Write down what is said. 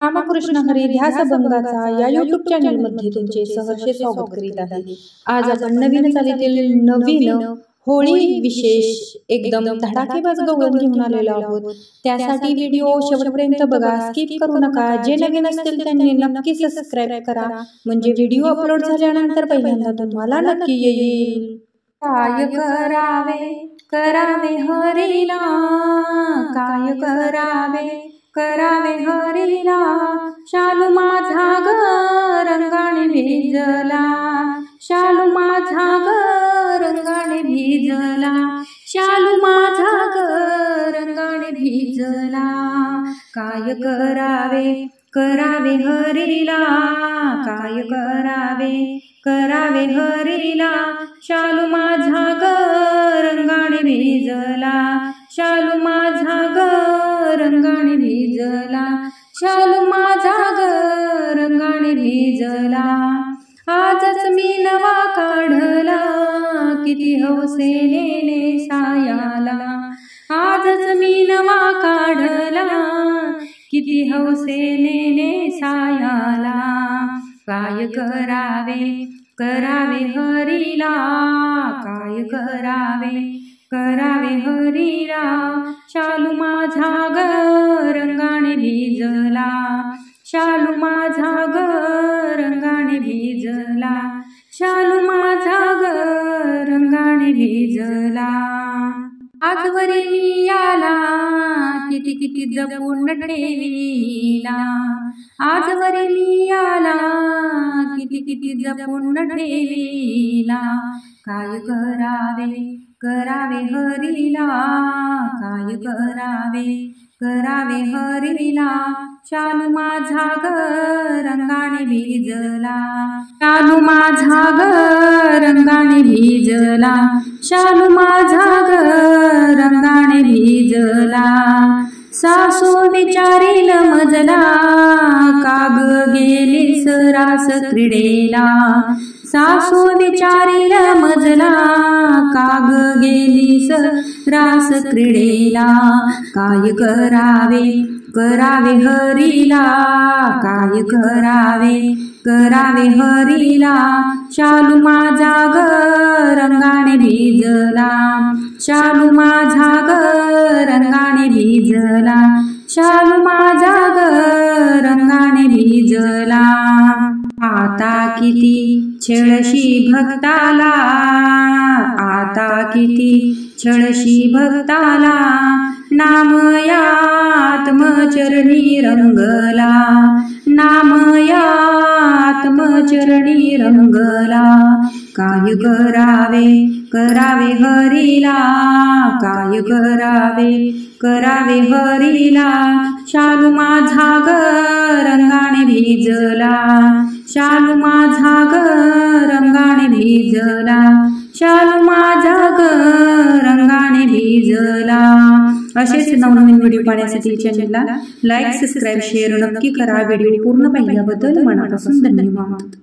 रामकृष्ण हरी ध्यास भंगाचा या YouTube channel मध्ये तुमचे सहर्ष स्वागत करीत आहे। आज आपण नवीन चालीतील नवीन होळी विशेष एकदम धडाकेबाज गवळण घेऊन आलेलो आहोत। त्यासाठी व्हिडिओ शेवटपर्यंत बघा, स्किप करू नका। जे नवीन असतील त्यांनी नक्की सबस्क्राइब करा, म्हणजे व्हिडिओ अपलोड झाल्यानंतर पहिल्यांदा तुम्हाला नक्की येईल। काय करावे करावे हरीला, काय करावे करावे हरीला, शालू माझा ग रंगाने भिजला, शालू माझा ग रंगाने भिजला, शालू माझा ग रंगाने भिजला। काय करावे करावे हरीला, काय करावे करावे हरीला, शालू माझा ग रंगाने भिजला, शालू माझा ग रंगाने भिजला, शालू माझा ग रंगाने भिजला। आजच मी नवा काढला, किती हौसेने नेसायाला, आजच मी नवा काढला, किती हौसेने नेसायाला। काय करावे करावे हरीला, काय करावे करावे हरीला, शालू माझा ग रंगाने भिजला, शालू माझा ग रंगाने भिजला, शालू माझा ग रंगाने भिजला। आजवरी मी याला किती किती जपून ठेवीला, आजवरी मी याला किती किती जपून ठेवीला। काय करावे करावे हरीला, काय करावे करावे हरीला, शालू माझा ग रंगाने भिजला, शालू माझा ग रंगाने भिजला, शालू माझा ग रंगाने भिजला। सासू विचारील मजला, काग गेलीस रास क्रीडेला, सासू विचारील मजला, काग गेलीस रास क्रीडेला। काय करावे करावे हरीला, काय करावे करावे हरीला, शालू माझा ग रंगाने भिजला, शालू माझा ग रंगाने भिजला, शालू माझा ग रंगाने भिजला। आता किती छळशी भक्ताला, आता किती छळशी भक्ताला, नाम या आत्मचरणी रंगला, नाम या आत्मचरणी रंगला। काय करावे करावे हरीला, काय करावे करावे हरीला, शालू माझा ग रंगाने भिजला, शालू माझा ग रंगाने भिजला, शालू माझा ग रंगाने भिजला। असेच नवनवीन व्हिडिओ पाहण्यासाठी चॅनलला लाईक सबस्क्राइब शेअर नक्की करा। व्हिडिओ पूर्ण पाहिल्याबद्दल मनापासून धन्यवाद।